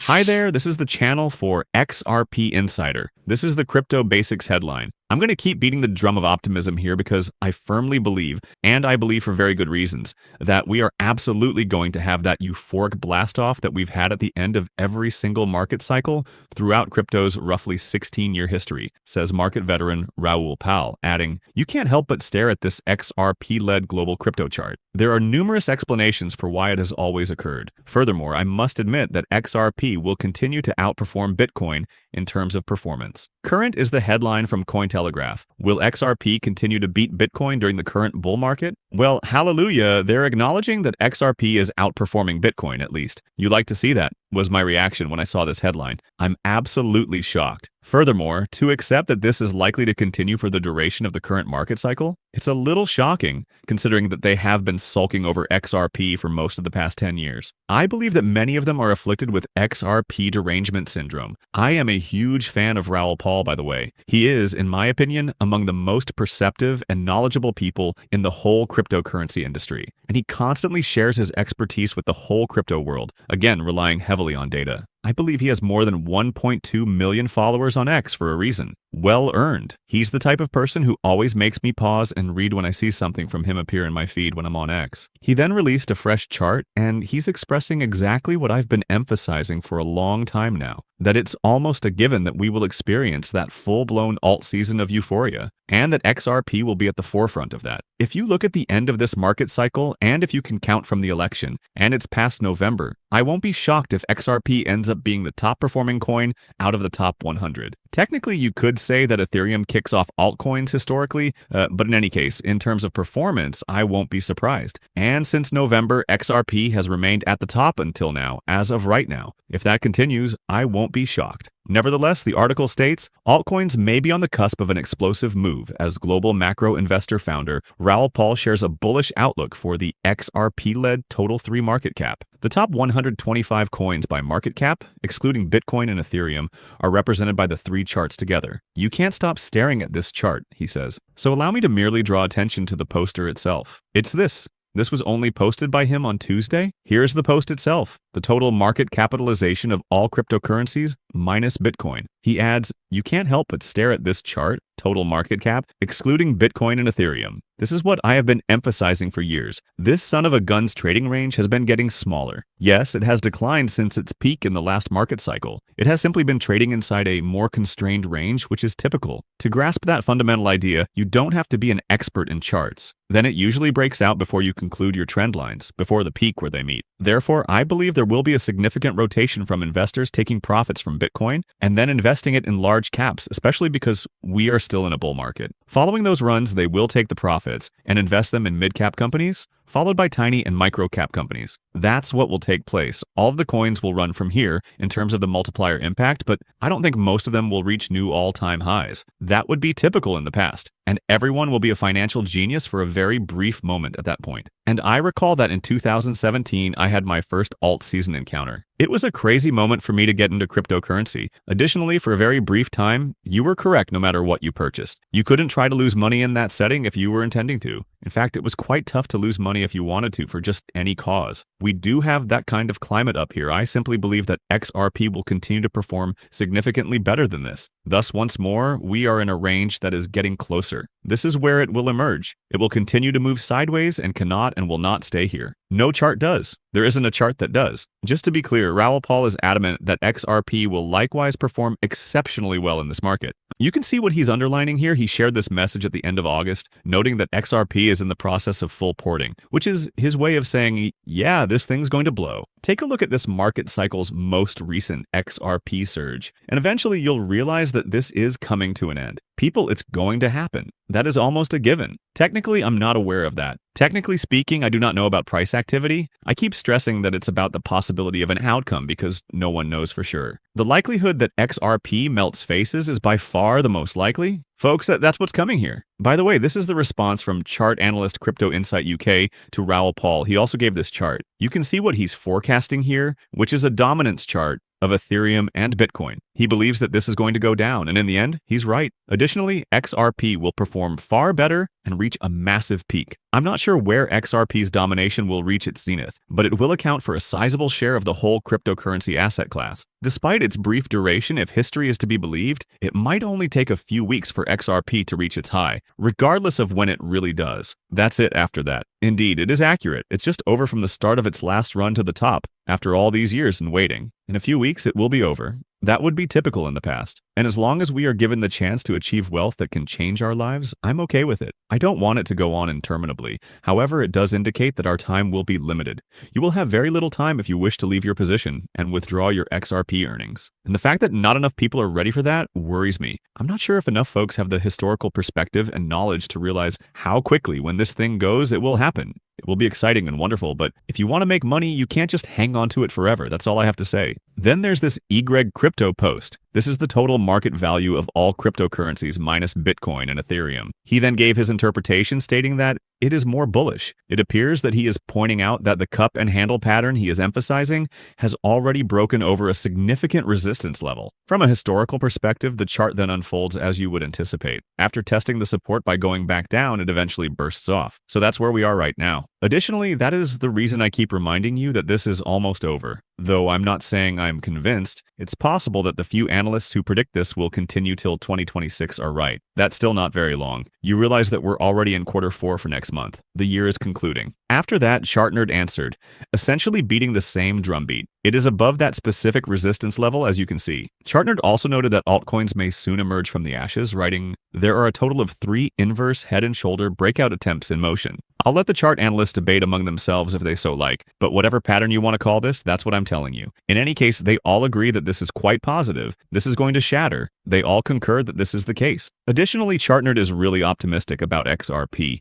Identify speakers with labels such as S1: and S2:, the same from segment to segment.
S1: Hi there, this is the channel for XRP Insider. This is the Crypto Basics headline. I'm going to keep beating the drum of optimism here because I firmly believe, and I believe for very good reasons, that we are absolutely going to have that euphoric blast-off that we've had at the end of every single market cycle throughout crypto's roughly 16-year history, says market veteran Raoul Pal, adding, "You can't help but stare at this XRP-led global crypto chart. There are numerous explanations for why it has always occurred. Furthermore, I must admit that XRP will continue to outperform Bitcoin in terms of performance." Current is the headline from Cointelegraph. Will XRP continue to beat Bitcoin during the current bull market? Well, hallelujah, they're acknowledging that XRP is outperforming Bitcoin at least. You like to see that, was my reaction when I saw this headline. I'm absolutely shocked. Furthermore, to accept that this is likely to continue for the duration of the current market cycle, it's a little shocking, considering that they have been sulking over XRP for most of the past 10 years. I believe that many of them are afflicted with XRP derangement syndrome. I am a huge fan of Raoul Pal, by the way. He is, in my opinion, among the most perceptive and knowledgeable people in the whole cryptocurrency industry, and he constantly shares his expertise with the whole crypto world, again relying heavily on data. I believe he has more than 1.2 million followers on X for a reason. Well earned. He's the type of person who always makes me pause and read when I see something from him appear in my feed when I'm on X. He then released a fresh chart, and he's expressing exactly what I've been emphasizing for a long time now, that it's almost a given that we will experience that full-blown alt season of euphoria, and that XRP will be at the forefront of that. If you look at the end of this market cycle, and if you can count from the election, and it's past November, I won't be shocked if XRP ends up being the top performing coin out of the top 100. Technically, you could say that Ethereum kicks off altcoins historically, but in any case, in terms of performance, I won't be surprised. And since November, XRP has remained at the top until now, as of right now. If that continues, I won't be shocked. Nevertheless, the article states, altcoins may be on the cusp of an explosive move as global macro investor founder Raoul Pal shares a bullish outlook for the XRP-led Total 3 market cap. The top 125 coins by market cap, excluding Bitcoin and Ethereum, are represented by the three charts together. You can't stop staring at this chart, he says. So allow me to merely draw attention to the poster itself. It's this. This was only posted by him on Tuesday. Here's the post itself. The total market capitalization of all cryptocurrencies minus Bitcoin. He adds, "You can't help but stare at this chart, total market cap, excluding Bitcoin and Ethereum. This is what I have been emphasizing for years. This son of a gun's trading range has been getting smaller. Yes, it has declined since its peak in the last market cycle. It has simply been trading inside a more constrained range, which is typical. To grasp that fundamental idea, you don't have to be an expert in charts. Then it usually breaks out before you conclude your trend lines, before the peak where they meet. Therefore, I believe there will be a significant rotation from investors taking profits from Bitcoin and then investing it in large caps, especially because we are still in a bull market. Following those runs, they will take the profits and invest them in mid-cap companies, followed by tiny and micro-cap companies. That's what will take place. All of the coins will run from here in terms of the multiplier impact, but I don't think most of them will reach new all-time highs. That would be typical in the past, and everyone will be a financial genius for a very brief moment at that point. And I recall that in 2017, I had my first alt season encounter. It was a crazy moment for me to get into cryptocurrency. Additionally, for a very brief time, you were correct no matter what you purchased. You couldn't try to lose money in that setting if you were intending to. In fact, it was quite tough to lose money if you wanted to for just any cause. We do have that kind of climate up here. I simply believe that XRP will continue to perform significantly better than this. Thus, once more, we are in a range that is getting closer. This is where it will emerge. It will continue to move sideways and cannot and will not stay here. No chart does. There isn't a chart that does. Just to be clear, Raoul Pal is adamant that XRP will likewise perform exceptionally well in this market. You can see what he's underlining here. He shared this message at the end of August, noting that XRP is in the process of full porting, which is his way of saying, yeah, this thing's going to blow. Take a look at this market cycle's most recent XRP surge, and eventually you'll realize that this is coming to an end. People, it's going to happen. That is almost a given. Technically, I'm not aware of that. Technically speaking, I do not know about price activity. I keep stressing that it's about the possibility of an outcome because no one knows for sure. The likelihood that XRP melts faces is by far the most likely. Folks, that's what's coming here. By the way, this is the response from chart analyst Crypto Insight UK to Raoul Pal. He also gave this chart. You can see what he's forecasting here, which is a dominance chart of Ethereum and Bitcoin. He believes that this is going to go down, and in the end, he's right. Additionally, XRP will perform far better and reach a massive peak. I'm not sure where XRP's domination will reach its zenith, but it will account for a sizable share of the whole cryptocurrency asset class. Despite its brief duration, if history is to be believed, it might only take a few weeks for XRP to reach its high, regardless of when it really does. That's it after that. Indeed, it is accurate. It's just over from the start of its last run to the top, after all these years and waiting. In a few weeks, it will be over. That would be typical in the past. And as long as we are given the chance to achieve wealth that can change our lives, I'm okay with it. I don't want it to go on interminably. However, it does indicate that our time will be limited. You will have very little time if you wish to leave your position and withdraw your XRP earnings. And the fact that not enough people are ready for that worries me. I'm not sure if enough folks have the historical perspective and knowledge to realize how quickly, when this thing goes, it will happen. It will be exciting and wonderful, but if you want to make money, you can't just hang on to it forever. That's all I have to say. Then there's this Exec crypto post. This is the total market value of all cryptocurrencies minus Bitcoin and Ethereum. He then gave his interpretation stating that it is more bullish. It appears that he is pointing out that the cup and handle pattern he is emphasizing has already broken over a significant resistance level. From a historical perspective, the chart then unfolds as you would anticipate. After testing the support by going back down, it eventually bursts off. So that's where we are right now. Additionally, that is the reason I keep reminding you that this is almost over. Though I'm not saying I'm convinced, it's possible that the few analysts who predict this will continue till 2026 are right. That's still not very long. You realize that we're already in quarter 4 for next month. The year is concluding. After that, ChartNerd answered, essentially beating the same drumbeat. It is above that specific resistance level, as you can see. ChartNerd also noted that altcoins may soon emerge from the ashes, writing, there are a total of 3 inverse head and shoulder breakout attempts in motion. I'll let the chart analysts debate among themselves if they so like, but whatever pattern you want to call this, that's what I'm telling you. In any case, they all agree that this is quite positive. This is going to shatter. They all concur that this is the case. Additionally, ChartNerd is really optimistic about XRP.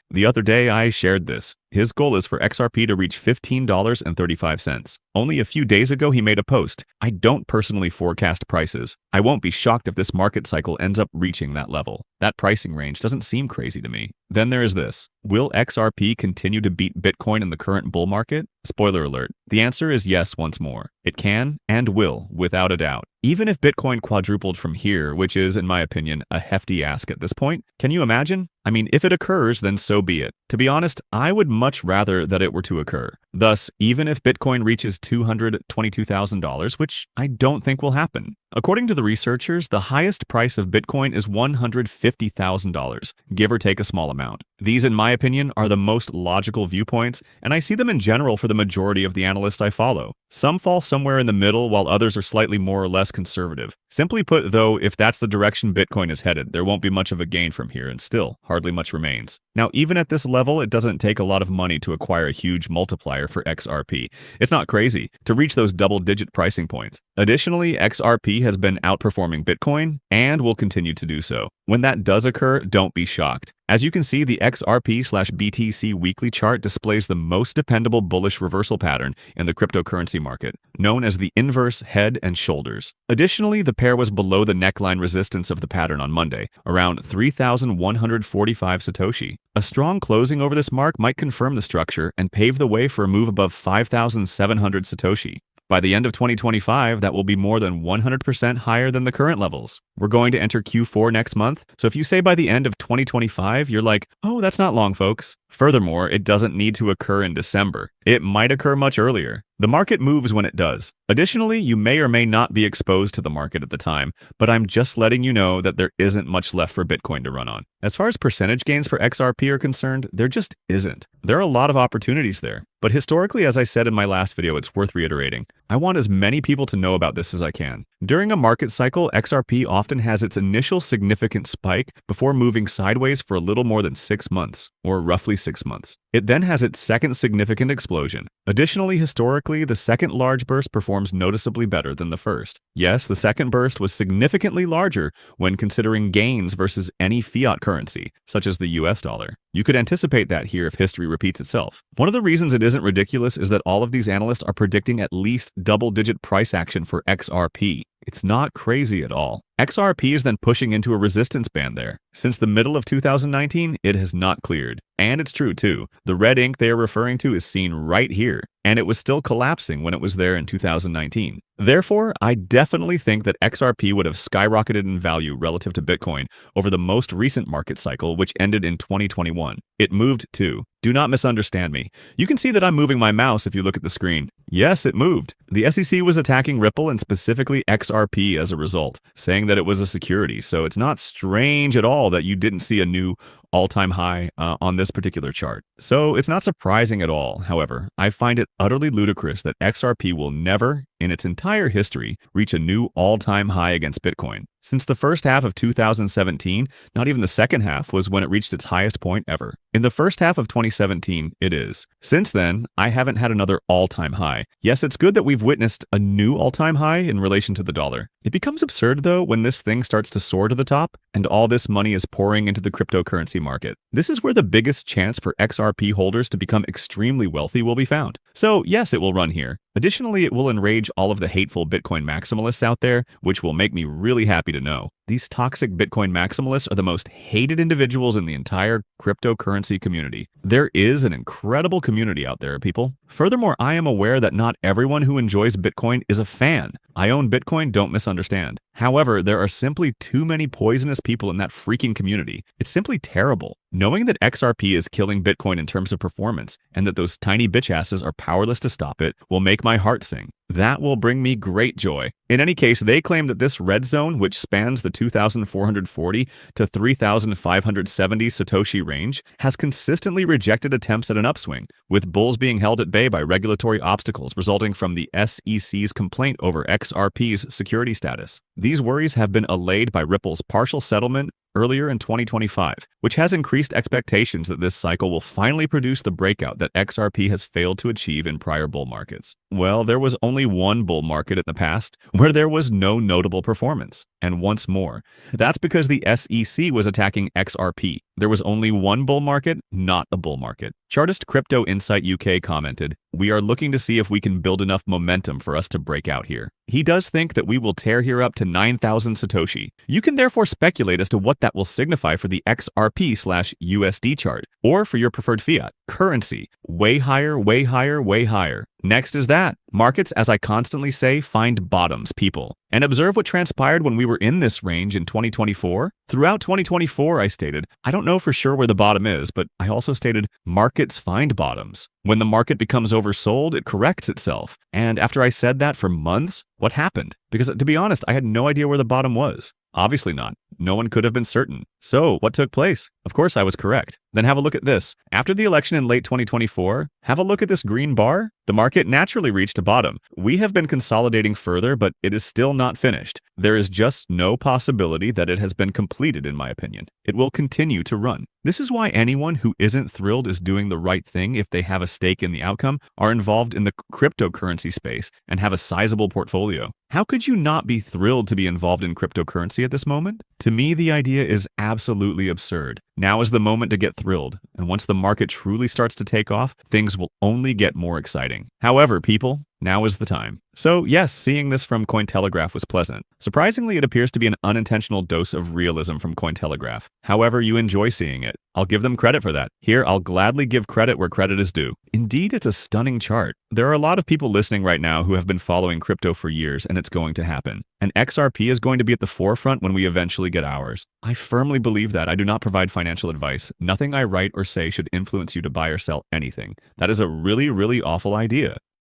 S1: The other day, I shared this. His goal is for XRP to reach $15.35. Only a few days ago, he made a post. I don't personally forecast prices. I won't be shocked if this market cycle ends up reaching that level. That pricing range doesn't seem crazy to me. Then there is this. Will XRP continue to beat Bitcoin in the current bull market? Spoiler alert. The answer is yes once more. It can and will, without a doubt. Even if Bitcoin quadrupled from here, which is, in my opinion, a hefty ask at this point, can you imagine? I mean, if it occurs, then so be it. To be honest, I would much rather that it were to occur. Thus, even if Bitcoin reaches $222,000, which I don't think will happen. According to the researchers, the highest price of Bitcoin is $150,000, give or take a small amount. These, in my opinion, are the most logical viewpoints, and I see them in general for the majority of the analysts I follow. Some fall somewhere in the middle, while others are slightly more or less conservative. Simply put, though, if that's the direction Bitcoin is headed, there won't be much of a gain from here, and still, hardly much remains. Now, even at this level, it doesn't take a lot of money to acquire a huge multiplier for XRP. It's not crazy to reach those double-digit pricing points. Additionally, XRP has been outperforming Bitcoin and will continue to do so. When that does occur, don't be shocked. As you can see, the XRP/BTC weekly chart displays the most dependable bullish reversal pattern in the cryptocurrency market, known as the inverse head and shoulders. Additionally, the pair was below the neckline resistance of the pattern on Monday, around 3,145 Satoshi. A strong closing over this mark might confirm the structure and pave the way for a move above 5,700 Satoshi. By the end of 2025, that will be more than 100% higher than the current levels. We're going to enter Q4 next month, so if you say by the end of 2025, you're like, oh, that's not long, folks. Furthermore, it doesn't need to occur in December. It might occur much earlier. The market moves when it does. Additionally, you may or may not be exposed to the market at the time, but I'm just letting you know that there isn't much left for Bitcoin to run on. As far as percentage gains for XRP are concerned, there just isn't. There are a lot of opportunities there. But historically, as I said in my last video, it's worth reiterating. I want as many people to know about this as I can. During a market cycle, XRP often has its initial significant spike before moving sideways for a little more than 6 months, or roughly 6 months. It then has its second significant explosion. Additionally, historically, the second large burst performs noticeably better than the first. Yes, the second burst was significantly larger when considering gains versus any fiat currency, such as the US dollar. You could anticipate that here if history repeats itself. One of the reasons it isn't ridiculous is that all of these analysts are predicting at least double-digit price action for XRP. It's not crazy at all. XRP is then pushing into a resistance band there. Since the middle of 2019, it has not cleared. And it's true too. The red ink they are referring to is seen right here, and it was still collapsing when it was there in 2019. Therefore, I definitely think that XRP would have skyrocketed in value relative to Bitcoin over the most recent market cycle, which ended in 2021. It moved too. Do not misunderstand me. You can see that I'm moving my mouse if you look at the screen. Yes, it moved. The SEC was attacking Ripple and specifically XRP as a result, saying that it was a security. So it's not strange at all that you didn't see a new all-time high on this particular chart. So it's not surprising at all. However, I find it utterly ludicrous that XRP will never, in its entire history, reach a new all-time high against Bitcoin. Since the first half of 2017, not even the second half was when it reached its highest point ever. In the first half of 2017, it is. Since then, I haven't had another all-time high. Yes, it's good that we've witnessed a new all-time high in relation to the dollar. It becomes absurd, though, when this thing starts to soar to the top and all this money is pouring into the cryptocurrency market. This is where the biggest chance for XRP holders to become extremely wealthy will be found. So, yes, it will run here. Additionally, it will enrage all of the hateful Bitcoin maximalists out there, which will make me really happy to know. These toxic Bitcoin maximalists are the most hated individuals in the entire cryptocurrency community. There is an incredible community out there, people. Furthermore, I am aware that not everyone who enjoys Bitcoin is a fan. I own Bitcoin, don't misunderstand. However, there are simply too many poisonous people in that freaking community. It's simply terrible. Knowing that XRP is killing Bitcoin in terms of performance and that those tiny bitch asses are powerless to stop it will make my heart sing. That will bring me great joy. In any case, they claim that this red zone, which spans the 2,440 to 3,570 Satoshi range, has consistently rejected attempts at an upswing, with bulls being held at bay by regulatory obstacles resulting from the SEC's complaint over XRP's security status. These worries have been allayed by Ripple's partial settlement earlier in 2025, which has increased expectations that this cycle will finally produce the breakout that XRP has failed to achieve in prior bull markets. Well, there was only one bull market in the past where there was no notable performance. And once more, that's because the SEC was attacking XRP. There was only one bull market, not a bull market. Chartist Crypto Insight UK commented, "We are looking to see if we can build enough momentum for us to break out here." He does think that we will tear here up to 9,000 Satoshi. You can therefore speculate as to what that will signify for the XRP/USD chart, or for your preferred fiat currency. Way higher, way higher, way higher. Next is that. Markets, as I constantly say, find bottoms, people. And observe what transpired when we were in this range in 2024. Throughout 2024, I stated, I don't know for sure where the bottom is, but I also stated, markets find bottoms. When the market becomes oversold, it corrects itself. And after I said that for months, what happened? Because to be honest, I had no idea where the bottom was. Obviously not. No one could have been certain. So, what took place? Of course, I was correct. Then have a look at this. After the election in late 2024, have a look at this green bar. The market naturally reached a bottom. We have been consolidating further, but it is still not finished. There is just no possibility that it has been completed, in my opinion. It will continue to run. This is why anyone who isn't thrilled is doing the right thing if they have a stake in the outcome, are involved in the cryptocurrency space, and have a sizable portfolio. How could you not be thrilled to be involved in cryptocurrency at this moment? To me, the idea is absolutely absurd. Now is the moment to get thrilled, and once the market truly starts to take off, things will only get more exciting. However, people, now is the time. So yes, seeing this from Cointelegraph was pleasant. Surprisingly, it appears to be an unintentional dose of realism from Cointelegraph. However, you enjoy seeing it. I'll give them credit for that. Here, I'll gladly give credit where credit is due. Indeed, it's a stunning chart. There are a lot of people listening right now who have been following crypto for years, and it's going to happen. And XRP is going to be at the forefront when we eventually get ours. I firmly believe that. I do not provide financial advice. Nothing I write or say should influence you to buy or sell anything. That is a really, really awful idea.